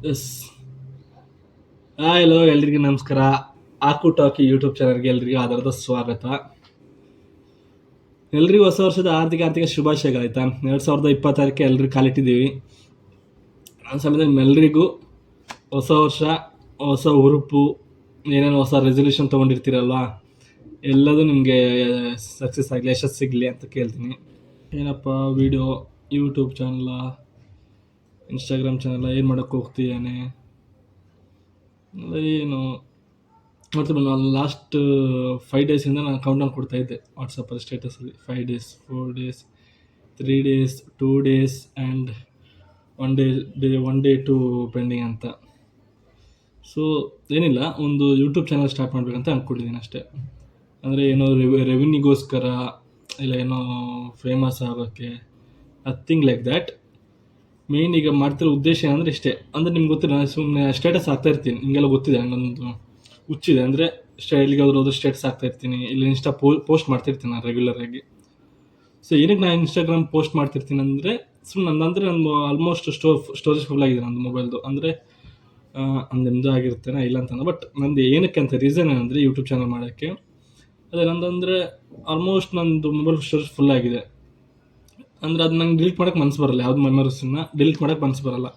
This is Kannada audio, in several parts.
ಎಸ್. ಹಲೋ, ಎಲ್ರಿಗೂ ನಮಸ್ಕಾರ. ಆಕು ಟಾಕಿ ಯೂಟ್ಯೂಬ್ ಚಾನಲ್ಗೆ ಎಲ್ರಿಗೂ ಆಧಾರದ ಸ್ವಾಗತ. ಎಲ್ರಿಗೂ ಹೊಸ ವರ್ಷದ ಆರ್ಥಿಕ ಶುಭಾಶಯಗಳಾಯ್ತಾ. 2026 ಎಲ್ರಿಗೂ ಕಾಲಿಟ್ಟಿದ್ದೀವಿ. ಆ ಸಮಯದಲ್ಲಿ ನಿಮ್ಮೆಲ್ರಿಗೂ ಹೊಸ ವರ್ಷ, ಹೊಸ ಹುರುಪು, ಏನೇನು ಹೊಸ ರೆಸೊಲ್ಯೂಷನ್ ತೊಗೊಂಡಿರ್ತೀರಲ್ವಾ, ಎಲ್ಲದೂ ನಿಮಗೆ ಸಕ್ಸಸ್ ಆಗಲಿ, ಯಶಸ್ಸು ಸಿಗಲಿ ಅಂತ ಕೇಳ್ತೀನಿ. ಏನಪ್ಪ video, YouTube channel, Instagram channel ಏನು ಮಾಡೋಕ್ಕೆ ಹೋಗ್ತೀಯಾನೆ, ಏನು ಮತ್ತು ನಾನು ಲಾಸ್ಟ್ 5 ಡೇಸಿಂದ ನಾನು ಕೌಂಟ್ ಕೊಡ್ತಾ ಇದ್ದೆ ವಾಟ್ಸಪ್ಪಲ್ಲಿ ಸ್ಟೇಟಸಲ್ಲಿ. 5 days, 4 days, 3 days, 2 days and one day to pending ಅಂತ. ಸೊ ಏನಿಲ್ಲ, ಒಂದು ಯೂಟ್ಯೂಬ್ ಚಾನಲ್ ಸ್ಟಾರ್ಟ್ ಮಾಡಬೇಕಂತ ಅಂದ್ಕೊಂಡಿದ್ದೀನಿ ಅಷ್ಟೇ. ಅಂದರೆ ಏನೋ ರೆವಿನ್ಯೂಗೋಸ್ಕರ, ಇಲ್ಲ ಏನೋ ಫೇಮಸ್ ಆಗೋಕ್ಕೆ, ನಥಿಂಗ್ ಲೈಕ್ ದ್ಯಾಟ್. ಮೇಯ್ನ್ ಈಗ ಮಾಡ್ತಿರೋ ಉದ್ದೇಶ ಏನಂದರೆ ಇಷ್ಟೇ. ಅಂದರೆ ನಿಮ್ಗೆ ಗೊತ್ತಿಲ್ಲ, ನಾನು ಸುಮ್ಮನೆ ಸ್ಟೇಟಸ್ ಹಾಕ್ತಾ ಇರ್ತೀನಿ, ನಿಮಗೆಲ್ಲ ಗೊತ್ತಿದೆ ಹಂಗೊಂದು ಹುಚ್ಚಿದೆ. ಅಂದರೆ ಎಲ್ಲಿಗೆ ಹೋದ್ರೂ ಸ್ಟೇಟಸ್ ಹಾಕ್ತಾ ಇರ್ತೀನಿ, ಇಲ್ಲ ಇನ್ಸ್ಟಾ ಪೋಸ್ಟ್ ಮಾಡ್ತಿರ್ತೀನಿ ನಾನು ರೆಗ್ಯುಲರಾಗಿ. ಸೊ ಏನಕ್ಕೆ ನಾನು ಇನ್ಸ್ಟಾಗ್ರಾಮ್ ಪೋಸ್ಟ್ ಮಾಡ್ತಿರ್ತೀನಿ ಅಂದರೆ, ಸುಮ್ಮನೆ ನಂದು ಆಲ್ಮೋಸ್ಟ್ ಸ್ಟೋರೇಜ್ ಫುಲ್ ಆಗಿದೆ ನಂದು ಮೊಬೈಲ್ದು. ಅಂದರೆ ನಿಮ್ಮದು ಆಗಿರ್ತೇನೆ ಇಲ್ಲ ಅಂತಂದ್ರೆ, ಬಟ್ ನಂದು ಏನಕ್ಕೆ ಅಂತ ರೀಸನ್ ಏನಂದರೆ ಯೂಟ್ಯೂಬ್ ಚಾನಲ್ ಮಾಡೋಕ್ಕೆ, ಅದೇ ನಂದಂದರೆ ಆಲ್ಮೋಸ್ಟ್ ನಂದು ಮೊಬೈಲ್ ಸ್ಟೋರೇಜ್ ಫುಲ್ ಆಗಿದೆ. ಅಂದರೆ ಅದು ನಂಗೆ ಡಿಲೀಟ್ ಮಾಡೋಕ್ಕೆ ಮನಸ್ಸು ಬರಲ್ಲ, ಯಾವ್ದು ಮೆಮರೀಸನ್ನ ಡಿಲೀಟ್ ಮಾಡೋಕ್ಕೆ ಮನಸ್ಸು ಬರಲ್ಲ.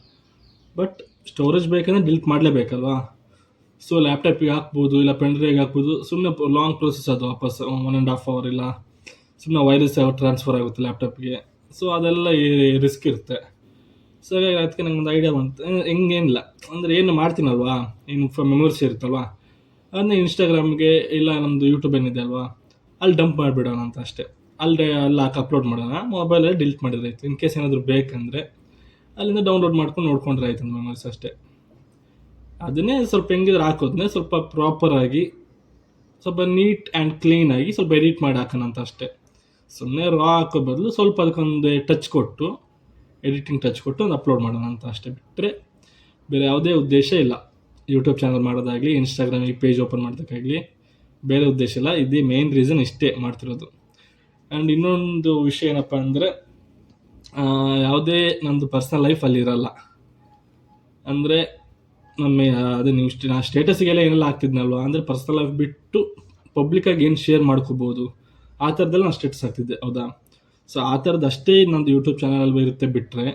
ಬಟ್ ಸ್ಟೋರೇಜ್ ಬೇಕಂದ್ರೆ ಡಿಲೀಟ್ ಮಾಡಲೇಬೇಕಲ್ವಾ. ಸೊ ಲ್ಯಾಪ್ಟಾಪಿಗೆ ಹಾಕ್ಬೋದು, ಇಲ್ಲ ಪೆನ್ ಡ್ರೈವ್ಗೆ ಹಾಕ್ಬೋದು. ಸುಮ್ಮನೆ ಲಾಂಗ್ ಪ್ರೊಸೆಸ್ ಅದು, ವಾಪಸ್ 1.5 hour, ಇಲ್ಲ ಸುಮ್ಮನೆ ವೈರಸ್ ಟ್ರಾನ್ಸ್ಫರ್ ಆಗುತ್ತೆ ಲ್ಯಾಪ್ಟಾಪ್ಗೆ. ಸೊ ಅದೆಲ್ಲ ರಿಸ್ಕ್ ಇರುತ್ತೆ. ಸೊ ಹಾಗಾಗಿ ಅದಕ್ಕೆ ನಂಗೆ ಒಂದು ಐಡಿಯಾ ಬಂತು, ಹೆಂಗೇನಿಲ್ಲ ಅಂದರೆ ಏನು ಮಾಡ್ತೀನಲ್ವಾ, ಏನು ಮೆಮೊರೀಸ್ ಇರುತ್ತಲ್ವಾ, ಅದನ್ನ ಇನ್ಸ್ಟಾಗ್ರಾಮ್ಗೆ ಇಲ್ಲ ನಮ್ಮದು ಯೂಟ್ಯೂಬ್ ಏನಿದೆ ಅಲ್ವಾ, ಅಲ್ಲಿ ಡಂಪ್ ಮಾಡಿಬಿಡೋಣ ಅಂತ ಅಷ್ಟೇ. ಅಲ್ಲಿ ಹಾಕಿ ಅಪ್ಲೋಡ್ ಮಾಡೋಣ, ಮೊಬೈಲಲ್ಲಿ ಡಿಲೀಟ್ ಮಾಡಿದ್ರೆ ಆಯಿತು. ಇನ್ ಕೇಸ್ ಏನಾದರೂ ಬೇಕಂದರೆ ಅಲ್ಲಿಂದ ಡೌನ್ಲೋಡ್ ಮಾಡ್ಕೊಂಡು ನೋಡ್ಕೊಂಡ್ರೆ ಆಯ್ತು ಅಂತ ಮೆಮೊರೀಸ್ ಅಷ್ಟೇ. ಅದನ್ನೇ ಸ್ವಲ್ಪ ಹೆಂಗಿದ್ರೆ ಹಾಕೋದನ್ನೇ ಸ್ವಲ್ಪ ಪ್ರಾಪರಾಗಿ, ಸ್ವಲ್ಪ ನೀಟ್ ಆ್ಯಂಡ್ ಕ್ಲೀನಾಗಿ ಸ್ವಲ್ಪ ಎಡಿಟ್ ಮಾಡಿ ಹಾಕೋಣ ಅಂತ ಅಷ್ಟೇ. ಸುಮ್ಮನೆ ರಾ ಹಾಕೋ ಬದಲು ಸ್ವಲ್ಪ ಅದಕ್ಕೊಂದು ಟಚ್ ಕೊಟ್ಟು, ಎಡಿಟಿಂಗ್ ಟಚ್ ಕೊಟ್ಟು ಒಂದು ಅಪ್ಲೋಡ್ ಮಾಡೋಣ ಅಂತ ಅಷ್ಟೇ. ಬಿಟ್ಟರೆ ಬೇರೆ ಯಾವುದೇ ಉದ್ದೇಶ ಇಲ್ಲ. ಯೂಟ್ಯೂಬ್ ಚಾನಲ್ ಮಾಡೋದಾಗಲಿ, ಇನ್ಸ್ಟಾಗ್ರಾಮಿಗೆ ಪೇಜ್ ಓಪನ್ ಮಾಡೋದಕ್ಕಾಗಲಿ ಬೇರೆ ಉದ್ದೇಶ ಇಲ್ಲ. ಇದೇ ಮೇನ್ ರೀಸನ್, ಇಷ್ಟೇ ಮಾಡ್ತಿರೋದು. ಆ್ಯಂಡ್ ಇನ್ನೊಂದು ವಿಷಯ ಏನಪ್ಪ ಅಂದರೆ, ಯಾವುದೇ ನಂದು ಪರ್ಸ್ನಲ್ ಲೈಫ್ ಅಲ್ಲಿರಲ್ಲ. ಅಂದರೆ ಅದೇ ನೀವು ನಾನು ಸ್ಟೇಟಸ್ಗೆಲ್ಲ ಏನೆಲ್ಲ ಆಗ್ತಿದ್ನಲ್ವ, ಅಂದರೆ ಪರ್ಸ್ನಲ್ ಲೈಫ್ ಬಿಟ್ಟು ಪಬ್ಲಿಕ್ಕಾಗಿ ಏನು ಶೇರ್ ಮಾಡ್ಕೋಬೋದು ಆ ಥರದ್ದೆಲ್ಲ ನಾನು ಸ್ಟೇಟಸ್ ಆಗ್ತಿದ್ದೆ, ಹೌದಾ. ಸೊ ಆ ಥರದ್ದು ಅಷ್ಟೇ ನಂದು ಯೂಟ್ಯೂಬ್ ಚಾನಲ್ ಇರುತ್ತೆ. ಬಿಟ್ಟರೆ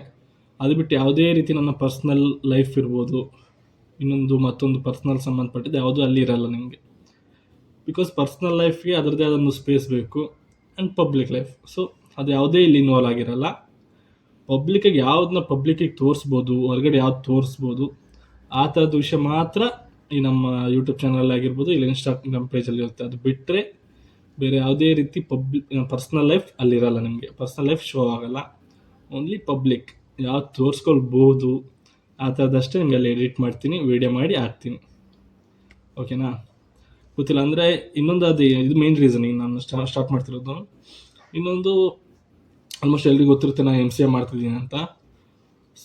ಅದು ಬಿಟ್ಟು ಯಾವುದೇ ರೀತಿ ನನ್ನ ಪರ್ಸ್ನಲ್ ಲೈಫ್ ಇರ್ಬೋದು, ಮತ್ತೊಂದು ಪರ್ಸ್ನಲ್ ಸಂಬಂಧಪಟ್ಟಿದ್ದು ಯಾವುದೂ ಅಲ್ಲಿ ಇರಲ್ಲ ನಿಮಗೆ. ಬಿಕಾಸ್ ಪರ್ಸ್ನಲ್ ಲೈಫ್ಗೆ ಅದರದ್ದೇ ಆದೊಂದು ಸ್ಪೇಸ್ ಬೇಕು, ಆ್ಯಂಡ್ ಪಬ್ಲಿಕ್ ಲೈಫ್. ಸೊ ಅದು ಯಾವುದೇ ಇಲ್ಲಿ ಇನ್ವಾಲ್ವ್ ಆಗಿರಲ್ಲ. ಪಬ್ಲಿಕ್ಕಿಗೆ ಯಾವುದನ್ನ ಪಬ್ಲಿಕ್ಕಿಗೆ ತೋರಿಸ್ಬೋದು, ಹೊರಗಡೆ ಯಾವ್ದು ತೋರಿಸ್ಬೋದು, ಆ ಥರದ ವಿಷಯ ಮಾತ್ರ ಈ ನಮ್ಮ ಯೂಟ್ಯೂಬ್ ಚಾನಲ್ ಆಗಿರ್ಬೋದು, ಇಲ್ಲ ಇನ್ಸ್ಟಾಗ್ರಾಮ್ ಪೇಜಲ್ಲಿ ಇರುತ್ತೆ. ಅದು ಬಿಟ್ಟರೆ ಬೇರೆ ಯಾವುದೇ ರೀತಿ ಪರ್ಸ್ನಲ್ ಲೈಫ್ ಅಲ್ಲಿರಲ್ಲ. ನಿಮಗೆ ಪರ್ಸ್ನಲ್ ಲೈಫ್ ಶೋ ಆಗಲ್ಲ. ಓನ್ಲಿ ಪಬ್ಲಿಕ್ ಯಾವ್ದು ತೋರಿಸ್ಕೊಳ್ಬೋದು ಆ ಥರದಷ್ಟೇ ನಿಮಗೆ ಅಲ್ಲಿ ಎಡಿಟ್ ಮಾಡ್ತೀನಿ, ವೀಡಿಯೋ ಮಾಡಿ ಹಾಕ್ತೀನಿ. ಓಕೆನಾ. ಗೊತ್ತಿಲ್ಲ ಅಂದರೆ ಇನ್ನೊಂದು, ಅದು ಇದು ಮೇನ್ ರೀಸನ್ ಈಗ ನಾನು ಸ್ಟಾರ್ಟ್ ಮಾಡ್ತಿರೋದು. ಇನ್ನೊಂದು, ಆಲ್ಮೋಸ್ಟ್ ಎಲ್ರಿಗೂ ಗೊತ್ತಿರುತ್ತೆ ನಾನು MCA ಮಾಡ್ತಿದ್ದೀನಿ ಅಂತ.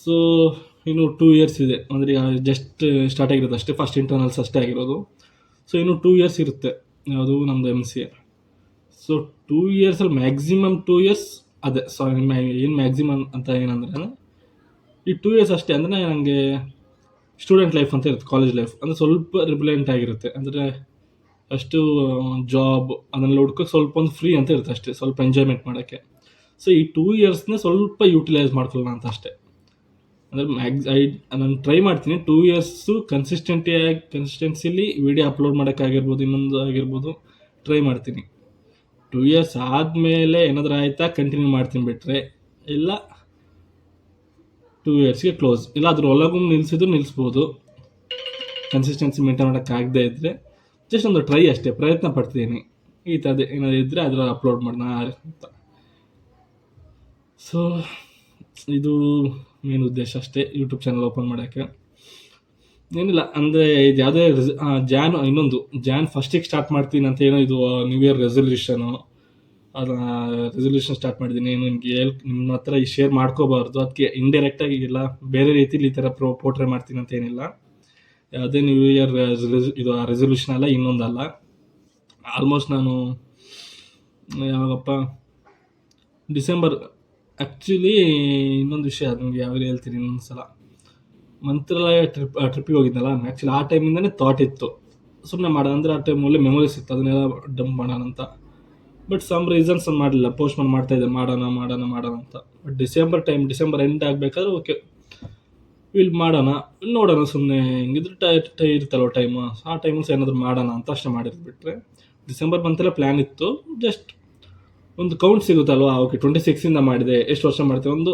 ಸೊ ಇನ್ನು 2 years ಇದೆ. ಅಂದರೆ ಈಗ ಜಸ್ಟ್ ಸ್ಟಾರ್ಟ್ ಆಗಿರೋದು ಅಷ್ಟೇ, ಫಸ್ಟ್ ಇಂಟರ್ನಲ್ಸ್ ಅಷ್ಟೇ ಆಗಿರೋದು. ಸೊ ಇನ್ನು 2 years ಇರುತ್ತೆ ಯಾವುದು ನಮ್ಮದು MCA. ಸೊ 2 yearsಲ್ಲಿ ಮ್ಯಾಕ್ಸಿಮಮ್ 2 years, ಅದೇ ಏನು ಮ್ಯಾಕ್ಸಿಮಮ್ ಅಂತ ಏನಂದರೆ ಈ 2 years ಅಷ್ಟೇ. ಅಂದರೆ ನನಗೆ ಸ್ಟೂಡೆಂಟ್ ಲೈಫ್ ಅಂತ ಇರುತ್ತೆ, ಕಾಲೇಜ್ ಲೈಫ್. ಅಂದರೆ ಸ್ವಲ್ಪ ರಿಪ್ಲೆಂಟ್ ಆಗಿರುತ್ತೆ. ಅಂದರೆ ಅಷ್ಟು ಜಾಬ್ ಅದನ್ನೆಲ್ಲ ಹುಡ್ಕೋಕ್ಕೆ ಸ್ವಲ್ಪ ಒಂದು ಫ್ರೀ ಅಂತ ಇರುತ್ತೆ ಅಷ್ಟೇ, ಸ್ವಲ್ಪ ಎಂಜಾಯ್ಮೆಂಟ್ ಮಾಡೋಕ್ಕೆ. ಸೊ ಈ 2 yearsನ ಸ್ವಲ್ಪ ಯೂಟಿಲೈಸ್ ಮಾಡ್ಕೊಳ್ಳೋಣ ಅಂತ ಅಷ್ಟೇ. ಅಂದರೆ ನಾನು ಟ್ರೈ ಮಾಡ್ತೀನಿ 2 years ಕನ್ಸಿಸ್ಟೆನ್ಸಿಲಿ ವೀಡಿಯೋ ಅಪ್ಲೋಡ್ ಮಾಡೋಕ್ಕಾಗಿರ್ಬೋದು, ಇನ್ನೊಂದು ಆಗಿರ್ಬೋದು, ಟ್ರೈ ಮಾಡ್ತೀನಿ. 2 years ಆದಮೇಲೆ ಏನಾದರೂ ಆಯಿತಾ ಕಂಟಿನ್ಯೂ ಮಾಡ್ತೀನಿ. ಬಿಟ್ಟರೆ ಇಲ್ಲ 2 yearsಗೆ ಕ್ಲೋಸ್. ಇಲ್ಲ ಅದ್ರ ಒಳಗೂ ನಿಲ್ಲಿಸ್ಬೋದು, ಕನ್ಸಿಸ್ಟೆನ್ಸಿ ಮೇಂಟೈನ್ ಮಾಡೋಕ್ಕಾಗದೇ ಇದ್ದರೆ. ಜಸ್ಟ್ ಒಂದು ಟ್ರೈ ಅಷ್ಟೇ, ಪ್ರಯತ್ನ ಪಡ್ತೀನಿ. ಈ ಥರದ್ದು ಏನಾದರೂ ಇದ್ದರೆ ಅದರಲ್ಲಿ ಅಪ್ಲೋಡ್ ಮಾಡೋಣ ಅಂತ. ಸೊ ಇದು ಮೇನ್ ಉದ್ದೇಶ ಅಷ್ಟೇ ಯೂಟ್ಯೂಬ್ ಚಾನಲ್ ಓಪನ್ ಮಾಡೋಕ್ಕೆ. ಏನಿಲ್ಲ ಅಂದರೆ ಇದು ಯಾವುದೇ ಜಾನ್ 1st ಸ್ಟಾರ್ಟ್ ಮಾಡ್ತೀನಿ ಅಂತ, ಏನೋ ಇದು ನ್ಯೂ ಇಯರ್ ರೆಸೊಲ್ಯೂಷನು. ರೆಸೊಲ್ಯೂಷನ್ ಸ್ಟಾರ್ಟ್ ಮಾಡಿದ್ದೀನಿ. ಏನು ನಿಮಗೆ ನಿಮ್ಮ ಹತ್ರ ಈ ಶೇರ್ ಮಾಡ್ಕೋಬಾರ್ದು, ಅದಕ್ಕೆ ಇಂಡೈರೆಕ್ಟಾಗಿ ಇಲ್ಲ ಬೇರೆ ರೀತಿಲಿ ಈ ಥರ ಪೋರ್ಟ್ರೇ ಮಾಡ್ತೀನಿ ಅಂತ ಏನಿಲ್ಲ. ಯಾವುದೇ ನ್ಯೂ ಇಯರ್ ಇದು ರೆಸೊಲ್ಯೂಷನ್ ಅಲ್ಲ, ಇನ್ನೊಂದಲ್ಲ. ಆಲ್ಮೋಸ್ಟ್ ನಾನು ಯಾವಾಗಪ್ಪ ಡಿಸೆಂಬರ್, ಆ್ಯಕ್ಚುಲಿ ಇನ್ನೊಂದು ವಿಷಯ ನಿಮಗೆ ಯಾವಾಗ ಹೇಳ್ತೀನಿ ಇನ್ನೊಂದು ಸಲ. ಮಂತ್ರಾಲಯ ಟ್ರಿಪ್ಪಿಗೆ ಹೋಗಿದ್ನಲ್ಲ, ಆ್ಯಕ್ಚುಲಿ ಆ ಟೈಮಿಂದನೇ ಥಾಟ್ ಇತ್ತು ಸುಮ್ಮನೆ ಮಾಡೋಣ ಅಂದರೆ, ಆ ಟೈಮಲ್ಲಿ ಮೆಮೊರೀಸ್ ಇತ್ತು ಅದನ್ನೆಲ್ಲ ಡಂಪ್ ಮಾಡೋಣ ಅಂತ. ಬಟ್ ಸಮ್ ರೀಸನ್ಸ್ ಮಾಡಲಿಲ್ಲ, ಪೋಸ್ಟ್ಪೋನ್ ಮಾಡ್ತಾ ಇದ್ದೆ, ಮಾಡೋಣ ಅಂತ. ಬಟ್ ಡಿಸೆಂಬರ್ ಎಂಡ್ ಆಗಬೇಕಾದ್ರೆ ಓಕೆ ಇಲ್ಲಿ ಮಾಡೋಣ, ನೋಡೋಣ ಸುಮ್ಮನೆ ಹೆಂಗಿದ್ರೆ ಇರುತ್ತಲ್ವ ಟೈಮು, ಆ ಟೈಮಲ್ಲಿ ಏನಾದರೂ ಮಾಡೋಣ ಅಂತ ಅಷ್ಟೇ ಮಾಡಿದ್ಬಿಟ್ರೆ. ಡಿಸೆಂಬರ್ ಮಂತಲ್ಲೇ ಪ್ಲ್ಯಾನ್ ಇತ್ತು, ಜಸ್ಟ್ ಒಂದು ಕೌಂಟ್ ಸಿಗುತ್ತಲ್ವ, ಓಕೆ 26ಇಂದ ಮಾಡಿದೆ, ಎಷ್ಟು ವರ್ಷ ಮಾಡ್ತೇವೆ, ಒಂದು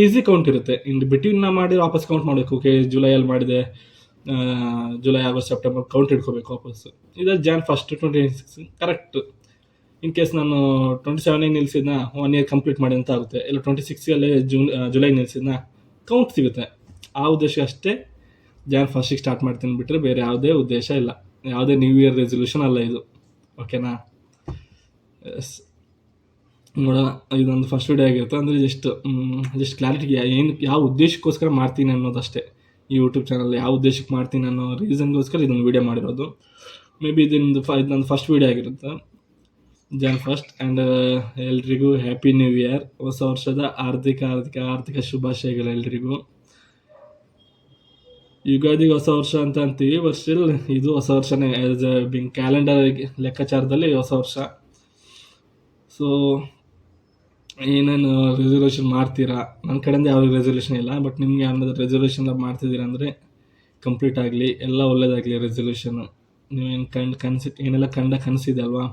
ಈಸಿ ಕೌಂಟ್ ಇರುತ್ತೆ. ಇನ್ನು ಬಿಟ್ವೀನ್ನ ಮಾಡಿ ವಾಪಸ್ ಕೌಂಟ್ ಮಾಡಬೇಕು, ಓಕೆ ಜುಲೈಯಲ್ಲಿ ಮಾಡಿದೆ, ಜುಲೈ ಆಗಸ್ಟ್ ಸೆಪ್ಟೆಂಬರ್ ಕೌಂಟ್ ಇಟ್ಕೋಬೇಕು ವಾಪಸ್ಸು. ಇದು Jan 1 26 ಕರೆಕ್ಟ್. ಇನ್ ಕೇಸ್ ನಾನು 27 ನಿಲ್ಸಿದ್ನ 1 ಇಯರ್ ಕಂಪ್ಲೀಟ್ ಮಾಡಿ ಅಂತ ಆಗುತ್ತೆ, ಇಲ್ಲ 26 ಜುಲೈ ನಿಲ್ಸಿದ್ನ ಕೌಂಟ್ ಸಿಗುತ್ತೆ. ಆ ಉದ್ದೇಶ ಅಷ್ಟೇ Jan 1 ಸ್ಟಾರ್ಟ್ ಮಾಡ್ತೀನಿ ಬಿಟ್ಟರೆ ಬೇರೆ ಯಾವುದೇ ಉದ್ದೇಶ ಇಲ್ಲ, ಯಾವುದೇ ನ್ಯೂ ಇಯರ್ ರೆಸೊಲ್ಯೂಷನ್ ಅಲ್ಲ ಇದು. ಓಕೆನಾ? ಎಸ್, ನೋಡೋಣ. ಇದೊಂದು ಫಸ್ಟ್ ವಿಡಿಯೋ ಆಗಿರುತ್ತೆ, ಅಂದರೆ ಜಸ್ಟ್ ಕ್ಲಾರಿಟಿಗೆ ಯಾವ ಉದ್ದೇಶಕ್ಕೋಸ್ಕರ ಮಾಡ್ತೀನಿ ಅನ್ನೋದಷ್ಟೇ. ಈ ಯೂಟ್ಯೂಬ್ ಚಾನಲ್ ಯಾವ ಉದ್ದೇಶಕ್ಕೆ ಮಾಡ್ತೀನಿ ಅನ್ನೋ ರೀಸನ್ಗೋಸ್ಕರ ಇದೊಂದು ವಿಡಿಯೋ ಮಾಡಿರೋದು. ಮೇ ಬಿ ಇದೊಂದು ಫಸ್ಟ್ ವಿಡಿಯೋ ಆಗಿರುತ್ತೆ Jan 1. ಆ್ಯಂಡ್ ಎಲ್ರಿಗೂ ಹ್ಯಾಪಿ ನ್ಯೂ ಇಯರ್, ಹೊಸ ವರ್ಷದ ಆರ್ಥಿಕ ಶುಭಾಶಯಗಳು ಎಲ್ರಿಗೂ. ಯುಗಾದಿಗೆ ಹೊಸ ವರ್ಷ ಅಂತ ಅಂತೀವಿ, ಬಟ್ ಸ್ಟಿಲ್ ಇದು ಹೊಸ ವರ್ಷನೇ, ಆ್ಯಸ್ ಬಿಂಗ್ ಕ್ಯಾಲೆಂಡರ್ ಲೆಕ್ಕಾಚಾರದಲ್ಲಿ ಹೊಸ ವರ್ಷ. ಸೊ ಏನೇನು ರೆಸೊಲ್ಯೂಷನ್ ಮಾಡ್ತೀರಾ, ನನ್ನ ಕಡೆಯಿಂದ ಯಾವ ರೆಸೊಲ್ಯೂಷನ್ ಇಲ್ಲ, ಬಟ್ ನಿಮಗೆ ಏನಾದರೂ ರೆಸೊಲ್ಯೂಷನ್ ಮಾಡ್ತಿದ್ದೀರಾ ಅಂದರೆ ಕಂಪ್ಲೀಟ್ ಆಗಲಿ, ಎಲ್ಲ ಒಳ್ಳೇದಾಗಲಿ ರೆಸೊಲ್ಯೂಷನು. ನೀವೇನು ಏನೆಲ್ಲ ಕನಸಿದೆ ಅಲ್ವಾ,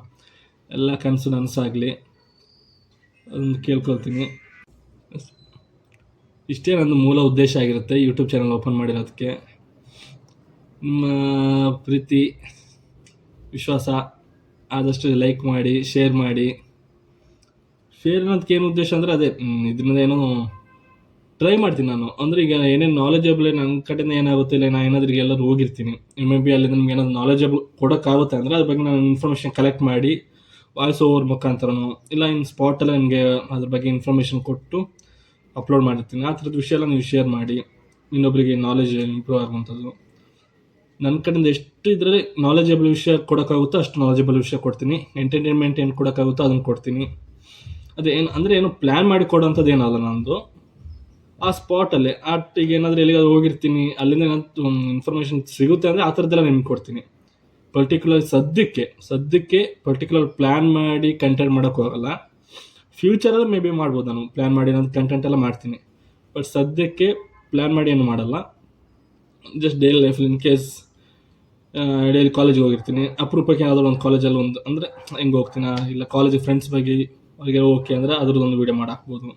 ಎಲ್ಲ ಕನಸು ನನಸಾಗಲಿ ಅದನ್ನು ಕೇಳ್ಕೊಳ್ತೀನಿ. ಇಷ್ಟೇ ನನ್ನ ಮೂಲ ಉದ್ದೇಶ ಆಗಿರುತ್ತೆ ಯೂಟ್ಯೂಬ್ ಚಾನಲ್ ಓಪನ್ ಮಾಡಿರೋದಕ್ಕೆ. ನಿಮ್ಮ ಪ್ರೀತಿ ವಿಶ್ವಾಸ ಆದಷ್ಟು ಲೈಕ್ ಮಾಡಿ, ಶೇರ್ ಮಾಡಿ. ಶೇರ್ ಅನ್ನೋದಕ್ಕೆ ಏನು ಉದ್ದೇಶ ಅಂದರೆ ಅದೇ, ಇದರಿಂದ ಏನೋ ಟ್ರೈ ಮಾಡ್ತೀನಿ ನಾನು. ಅಂದರೆ ಈಗ ಏನೇನು ನಾಲೆಜಬಲ್ ನನ್ನ ಕಡೆಯಿಂದ ಏನಾಗುತ್ತೆ, ಇಲ್ಲ ನಾನು ಏನಾದ್ರೂ ಎಲ್ಲರೂ ಹೋಗಿರ್ತೀನಿ, ಮೇ ಬಿ ಅಲ್ಲಿ ನಮ್ಗೆ ಏನಾದ್ರು ನಾಲೆಜಬಲ್ ಕೊಡೋಕ್ಕಾಗುತ್ತೆ ಅಂದರೆ ಅದ್ರ ಬಗ್ಗೆ ನಾನು ಇನ್ಫಾರ್ಮೇಷನ್ ಕಲೆಕ್ಟ್ ಮಾಡಿ ವಾಯ್ಸ್ ಓವರ್ ಮುಖಾಂತರನೋ ಇಲ್ಲ ಇನ್ ಸ್ಪಾಟಲ್ಲೇ ನಿಮಗೆ ಅದ್ರ ಬಗ್ಗೆ ಇನ್ಫಾರ್ಮೇಷನ್ ಕೊಟ್ಟು ಅಪ್ಲೋಡ್ ಮಾಡಿರ್ತೀನಿ. ಆ ಥರದ ವಿಷಯ ಎಲ್ಲ ನೀವು ಶೇರ್ ಮಾಡಿ, ಇನ್ನೊಬ್ಬರಿಗೆ ನಾಲೆಜ್ ಇಂಪ್ರೂವ್ ಆಗುವಂಥದ್ದು. ನನ್ನ ಕಡೆಯಿಂದ ಎಷ್ಟು ಇದರಲ್ಲಿ ನಾಲೆಜಬಲ್ ವಿಷಯ ಕೊಡೋಕ್ಕಾಗುತ್ತೋ ಅಷ್ಟು ನಾಲೆಜಬಲ್ ವಿಷಯ ಕೊಡ್ತೀನಿ. ಎಂಟರ್ಟೈನ್ಮೆಂಟ್ ಏನು ಕೊಡೋಕ್ಕಾಗುತ್ತೋ ಅದನ್ನು ಕೊಡ್ತೀನಿ. ಅದೇನು ಅಂದರೆ ಏನು ಪ್ಲ್ಯಾನ್ ಮಾಡಿ ಕೊಡೋಂಥದ್ದು ಏನಲ್ಲ ನಂದು. ಆ ಸ್ಪಾಟಲ್ಲೇ ಈಗ ಏನಾದರೂ ಎಲ್ಲಿಗಾದ್ರೂ ಹೋಗಿರ್ತೀನಿ, ಅಲ್ಲಿಂದ ಏನಾದ್ರು ಇನ್ಫಾರ್ಮೇಷನ್ ಸಿಗುತ್ತೆ ಅಂದರೆ ಆ ಥರದ್ದೆಲ್ಲ ನಿಮ್ಗೆ ಕೊಡ್ತೀನಿ. ಪರ್ಟಿಕ್ಯುಲರ್ ಸದ್ಯಕ್ಕೆ ಪರ್ಟಿಕ್ಯುಲರ್ ಪ್ಲ್ಯಾನ್ ಮಾಡಿ ಕಂಟೆಂಟ್ ಮಾಡೋಕ್ಕೆ ಹೋಗಲ್ಲ. ಫ್ಯೂಚರಲ್ಲಿ ಮೇ ಬಿ ಮಾಡ್ಬೋದು, ನಾನು ಪ್ಲ್ಯಾನ್ ಮಾಡಿ ನಾನು ಕಂಟೆಂಟ್ ಎಲ್ಲ ಮಾಡ್ತೀನಿ. ಬಟ್ ಸದ್ಯಕ್ಕೆ ಪ್ಲ್ಯಾನ್ ಮಾಡಿ ಏನು ಮಾಡಲ್ಲ. ಜಸ್ಟ್ ಡೈಲಿ ಲೈಫಲ್ಲಿ ಇನ್ ಕೇಸ್ ಡೈಲಿ ಕಾಲೇಜಿಗೆ ಹೋಗಿರ್ತೀನಿ, ಅಪರೂಪಕ್ಕೆ ಏನಾದರೂ ಒಂದು ಕಾಲೇಜಲ್ಲಿ ಒಂದು ಅಂದರೆ ಹೆಂಗೆ ಹೋಗ್ತೀನಿ, ಇಲ್ಲ ಕಾಲೇಜಿಗೆ ಫ್ರೆಂಡ್ಸ್ ಬಗ್ಗೆ ಅವ್ರಿಗೆ ಓಕೆ ಅಂದರೆ ಅದ್ರದ್ದೊಂದು ವೀಡಿಯೋ ಮಾಡಿ ಹಾಕ್ಬೋದು.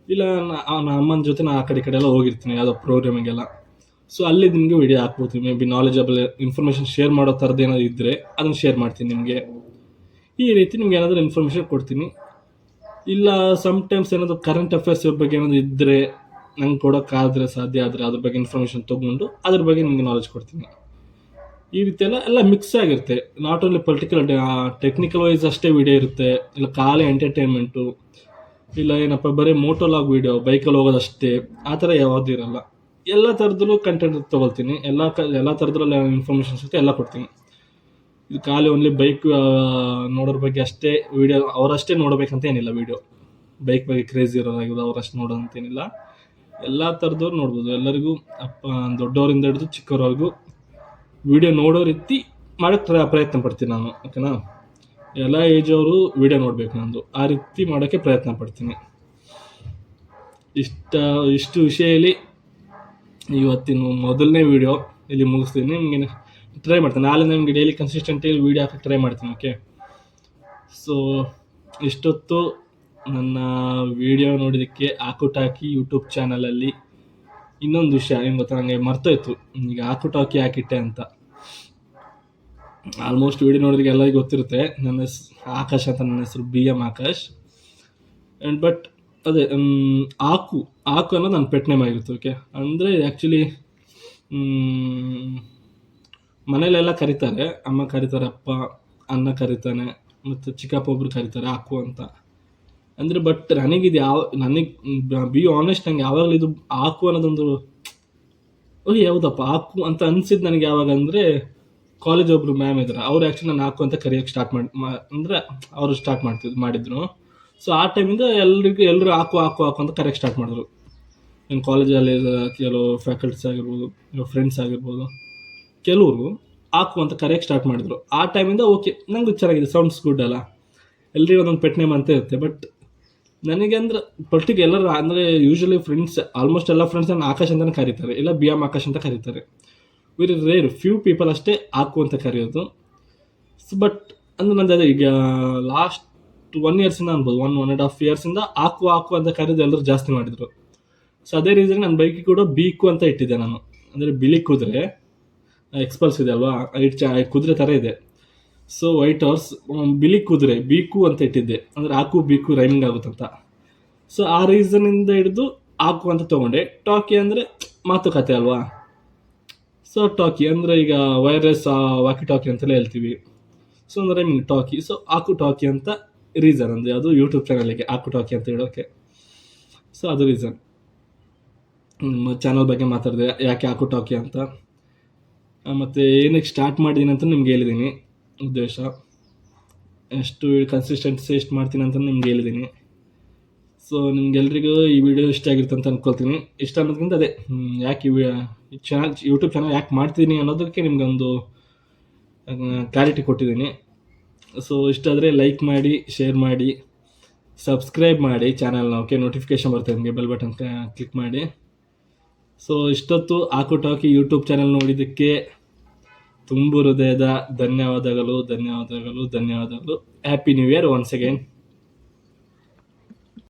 ಇಲ್ಲ ನಮ್ಮ ಅಮ್ಮನ ಜೊತೆ ಆ ಕಡೆ ಎಲ್ಲ ಹೋಗಿರ್ತೀನಿ ಯಾವುದೋ ಪ್ರೋಗ್ರಾಮಿಗೆಲ್ಲ, ಸೊ ಅಲ್ಲಿ ನಿಮಗೆ ವೀಡಿಯೋ ಹಾಕ್ಬೋದು. May be knowledgeable information share ಮಾಡೋ ಥರದ್ದು ಏನಾದರೂ ಇದ್ದರೆ ಅದನ್ನು ಶೇರ್ ಮಾಡ್ತೀನಿ ನಿಮಗೆ. ಈ ರೀತಿ ನಿಮ್ಗೆ ಏನಾದರೂ ಇನ್ಫಾರ್ಮೇಷನ್ ಕೊಡ್ತೀನಿ. ಇಲ್ಲ ಸಮ್ಟೈಮ್ಸ್ ಏನಾದರೂ ಕರೆಂಟ್ ಅಫೇರ್ಸ್ ಬಗ್ಗೆ ಏನಾದರೂ ಇದ್ದರೆ ನಂಗೆ ಕೊಡೋಕ್ಕಾದರೆ ಸಾಧ್ಯ ಆದರೆ ಅದ್ರ ಬಗ್ಗೆ ಇನ್ಫಾರ್ಮೇಷನ್ ತೊಗೊಂಡು ಅದ್ರ ಬಗ್ಗೆ ನಿಮಗೆ ನಾಲೆಜ್ ಕೊಡ್ತೀನಿ. ಈ ರೀತಿ ಎಲ್ಲ ಮಿಕ್ಸ್ ಆಗಿರುತ್ತೆ. Not only particular technical wise ಅಷ್ಟೇ ವೀಡಿಯೋ ಇರುತ್ತೆ, ಇಲ್ಲ ಖಾಲಿ ಎಂಟರ್ಟೈನ್ಮೆಂಟು, ಇಲ್ಲ ಏನಪ್ಪ ಬರೀ ಮೋಟೋಲಾಗ್ ವೀಡಿಯೋ ಬೈಕಲ್ಲಿ ಹೋಗೋದಷ್ಟೇ, ಆ ಥರ ಯಾವುದೂ ಇರಲ್ಲ. ಎಲ್ಲ ಥರದಲ್ಲೂ ಕಂಟೆಂಟ್ ತೊಗೊಳ್ತೀನಿ, ಎಲ್ಲ ಥರದ್ರಲ್ಲಿ ಇನ್ಫಾರ್ಮೇಷನ್ ಸಿಗುತ್ತೆ, ಎಲ್ಲ ಕೊಡ್ತೀನಿ. ಇದು ಖಾಲಿ ಓನ್ಲಿ ಬೈಕ್ ನೋಡೋರ ಬಗ್ಗೆ ಅಷ್ಟೇ ವೀಡಿಯೋ, ಅವರಷ್ಟೇ ನೋಡಬೇಕಂತ ಏನಿಲ್ಲ. ವೀಡಿಯೋ ಬೈಕ್ ಬಗ್ಗೆ ಕ್ರೇಜ್ ಇರೋರಾಗಿರೋದು ಅವರಷ್ಟು ನೋಡೋದಂತೇನಿಲ್ಲ, ಎಲ್ಲ ಥರದವ್ರು ನೋಡ್ಬೋದು. ಎಲ್ಲರಿಗೂ ದೊಡ್ಡವರಿಂದ ಹಿಡಿದು ಚಿಕ್ಕವರವರೆಗೂ ವೀಡಿಯೋ ನೋಡೋ ರೀತಿ ಮಾಡೋಕ್ಕೆ ಪ್ರಯತ್ನ ಪಡ್ತೀನಿ ನಾನು. ಓಕೆನಾ? ಎಲ್ಲ ಏಜವರು ವೀಡಿಯೋ ನೋಡಬೇಕು ನಂದು, ಆ ರೀತಿ ಮಾಡೋಕ್ಕೆ ಪ್ರಯತ್ನ ಪಡ್ತೀನಿ. ಇಷ್ಟು ವಿಷಯದಲ್ಲಿ ಇವತ್ತಿನ ಮೊದಲನೇ ವೀಡಿಯೋ ಇಲ್ಲಿ ಮುಗಿಸ್ತೀನಿ. ನಿಮಗೆ ಟ್ರೈ ಮಾಡ್ತೀನಿ, ನಾಳೆ ನಿಮಗೆ ಡೈಲಿ ಕನ್ಸಿಸ್ಟೆಂಟಾಗಿ ವೀಡಿಯೋ ಹಾಕಕ್ಕೆ ಟ್ರೈ ಮಾಡ್ತೀನಿ. ಓಕೆ, ಸೊ ಇಷ್ಟೊತ್ತು ನನ್ನ ವೀಡಿಯೋ ನೋಡೋದಕ್ಕೆ ಹಾಕಿ ಯೂಟ್ಯೂಬ್ ಚಾನಲಲ್ಲಿ ಇನ್ನೊಂದು ವಿಷಯ ಏನು ಗೊತ್ತಾ, ನನಗೆ ಮರ್ತೋಯ್ತು ಈಗ ಹಾಕಿ ಹಾಕಿಟ್ಟೆ ಅಂತ. ಆಲ್ಮೋಸ್ಟ್ ವೀಡಿಯೋ ನೋಡೋದಕ್ಕೆ ಎಲ್ಲರಿಗೂ ಗೊತ್ತಿರುತ್ತೆ, ನನ್ನ ಹೆಸರು ಆಕಾಶ್ ಅಂತ, ನನ್ನ ಹೆಸರು BM ಆಕಾಶ್. ಆ್ಯಂಡ್ ಬಟ್ ಅದೇ ಆಕು ಅನ್ನೋದು ನನ್ನ ಪೆಟ್ ನೇಮ್ ಆಗಿರುತ್ತೆ. ಓಕೆ, ಅಂದರೆ ಆ್ಯಕ್ಚುಲಿ ಮನೇಲೆಲ್ಲ ಕರೀತಾರೆ, ಅಮ್ಮ ಕರೀತಾರೆ, ಅಪ್ಪ ಅಣ್ಣ ಕರೀತಾನೆ, ಮತ್ತು ಚಿಕ್ಕಪ್ಪ ಒಬ್ರು ಕರೀತಾರೆ ಆಕು ಅಂತ. ಅಂದರೆ ಬಟ್ ನನಗೆ ಬಿ ಆನೆಸ್ಟ್, ನಂಗೆ ಯಾವಾಗಲೂ ಇದು ಆಕು ಅನ್ನೋದೊಂದು ಯಾವುದಪ್ಪ ಆಕು ಅಂತ ಅನಿಸಿದ್ದು ನನಗೆ ಯಾವಾಗ ಅಂದರೆ, ಕಾಲೇಜ್ ಒಬ್ಬರು ಮ್ಯಾಮ್ ಇದ್ದಾರೆ, ಅವ್ರು ಆ್ಯಕ್ಚುಲಿ ನಾನು ಆಕು ಅಂತ ಕರೆಯೋಕ್ಕೆ ಸ್ಟಾರ್ಟ್ ಅಂದರೆ ಅವರು ಮಾಡಿದ್ರು. ಸೊ ಆ ಟೈಮಿಂದ ಎಲ್ಲರೂ ಆಕು ಅಂತ ಕರೆಯೋಕ್ಕೆ ಸ್ಟಾರ್ಟ್ ಮಾಡಿದ್ರು. ನನ್ನ ಕಾಲೇಜಲ್ಲಿ ಕೆಲವು ಫ್ಯಾಕಲ್ಟೀಸ್ ಆಗಿರ್ಬೋದು, ಫ್ರೆಂಡ್ಸ್ ಆಗಿರ್ಬೋದು, ಕೆಲವರು ಹಾಕು ಅಂತ ಕರೆಯೋಕ್ಕೆ ಸ್ಟಾರ್ಟ್ ಮಾಡಿದ್ರು. ಆ ಟೈಮಿಂದ ಓಕೆ, ನಂಗೆ ಚೆನ್ನಾಗಿದೆ, ಸೌಂಡ್ಸ್ ಗುಡ್ ಅಲ್ಲ. ಎಲ್ರಿಗೂ ಒಂದೊಂದು ಪೆಟ್ ನೇಮ್ ಅಂತ ಇರುತ್ತೆ. ಬಟ್ ನನಗೆ ಅಂದ್ರೆ ಎಲ್ಲರೂ ಅಂದರೆ ಯೂಶ್ವಲಿ ಫ್ರೆಂಡ್ಸ್, ಆಲ್ಮೋಸ್ಟ್ ಎಲ್ಲ ಫ್ರೆಂಡ್ಸ್ ನನ್ನ ಆಕಾಶ್ ಅಂತಲೇ ಕರೀತಾರೆ, ಇಲ್ಲ ಬಿ ಎಮ್ ಆಕಾಶ್ ಅಂತ ಕರೀತಾರೆ. ವೆರಿ ರೇರ್, ಫ್ಯೂ ಪೀಪಲ್ ಅಷ್ಟೇ ಹಾಕು ಅಂತ ಕರೆಯೋದು. ಬಟ್ ಅಂದ್ರೆ ನಂದು ಅದೇ ಈಗ ಲಾಸ್ಟ್ 1 ಇಯರ್ಸಿಂದ ಅನ್ಬೋದು, 1.5 ಇಯರ್ಸಿಂದ ಹಾಕು ಹಾಕು ಅಂತ ಕರೆದು ಎಲ್ಲರೂ ಜಾಸ್ತಿ ಮಾಡಿದರು. ಸೊ ಅದೇ ರೀಸನ್ ನನ್ನ ಬೈಕಿಗೆ ಕೂಡ ಬೀಕು ಅಂತ ಇಟ್ಟಿದ್ದೆ ನಾನು. ಅಂದರೆ ಬಿಳಿ ಕುದುರೆ, ಎಕ್ಸ್ಪಲ್ಸ್ ಇದೆ ಅಲ್ವಾ, ಕುದುರೆ ಥರ ಇದೆ. ಸೊ ವೈಟ್ ಹಾರ್ಸ್, ಬಿಳಿ ಕುದುರೆ ಬೀಕು ಅಂತ ಇಟ್ಟಿದ್ದೆ, ಅಂದರೆ ಹಾಕು ಬೀಕು ರೈಮಿಂಗ್ ಆಗುತ್ತಂತ. ಸೊ ಆ ರೀಸನಿಂದ ಹಿಡಿದು ಹಾಕು ಅಂತ ತೊಗೊಂಡೆ. ಟಾಕಿ ಅಂದರೆ ಮಾತುಕತೆ ಅಲ್ವಾ. ಸೊ ಟಾಕಿ ಅಂದರೆ ಈಗ ವೈರ್ಲೆಸ್ ವಾಕಿ ಟಾಕಿ ಅಂತೆಲ್ಲ ಹೇಳ್ತೀವಿ. ಸೊ ಅಂದರೆ ರೈಮಿಂಗ್ ಟಾಕಿ. ಸೊ ಹಾಕು ಟಾಕಿ ಅಂತ ರೀಸನ್, ಅಂದರೆ ಅದು ಯೂಟ್ಯೂಬ್ ಚಾನಲಿಗೆ ಹಾಕು ಟಾಕಿ ಅಂತ ಹೇಳೋಕ್ಕೆ. ಸೊ ಅದು ರೀಸನ್. ಚಾನಲ್ ಬಗ್ಗೆ ಮಾತಾಡಿದೆ, ಯಾಕೆ ಹಾಕು ಟಾಕಿ ಅಂತ. ಮತ್ತು ಏನಕ್ಕೆ ಸ್ಟಾರ್ಟ್ ಮಾಡಿದ್ದೀನಿ ಅಂತ ನಿಮ್ಗೆ ಹೇಳಿದ್ದೀನಿ, ಉದ್ದೇಶ ಎಷ್ಟು ಕನ್ಸಿಸ್ಟೆನ್ಸಿ ಎಷ್ಟು ಮಾಡ್ತೀನಿ ಅಂತ ನಿಮ್ಗೆ ಹೇಳಿದ್ದೀನಿ. ಸೊ ನಿಮ್ಗೆಲ್ರಿಗೂ ಈ ವಿಡಿಯೋ ಇಷ್ಟ ಆಗಿರುತ್ತೆ ಅಂತ ಅಂದ್ಕೊಳ್ತೀನಿ. ಇಷ್ಟ ಅನ್ನೋದಕ್ಕಿಂತ ಅದೇ ಯಾಕೆ ಈ ಚಾನಲ್, ಯೂಟ್ಯೂಬ್ ಚಾನಲ್ ಯಾಕೆ ಮಾಡ್ತೀನಿ ಅನ್ನೋದಕ್ಕೆ ನಿಮ್ಗೊಂದು ಕ್ಲಾರಿಟಿ ಕೊಟ್ಟಿದ್ದೀನಿ. ಸೊ ಇಷ್ಟ ಆದರೆ ಲೈಕ್ ಮಾಡಿ, ಶೇರ್ ಮಾಡಿ, ಸಬ್ಸ್ಕ್ರೈಬ್ ಮಾಡಿ ಚಾನಲ್ನ. ಓಕೆ, ನೋಟಿಫಿಕೇಶನ್ ಬರ್ತದೆ ನಿಮಗೆ, ಬೆಲ್ ಬಟನ್ ಕ್ಲಿಕ್ ಮಾಡಿ. ಸೊ ಇಷ್ಟೊತ್ತು ಹಾಕು ಟಾಕಿ ಯೂಟ್ಯೂಬ್ ಚಾನಲ್ ನೋಡಿದ್ದಕ್ಕೆ ತುಂಬ ಹೃದಯದ ಧನ್ಯವಾದಗಳು. Happy new year once again.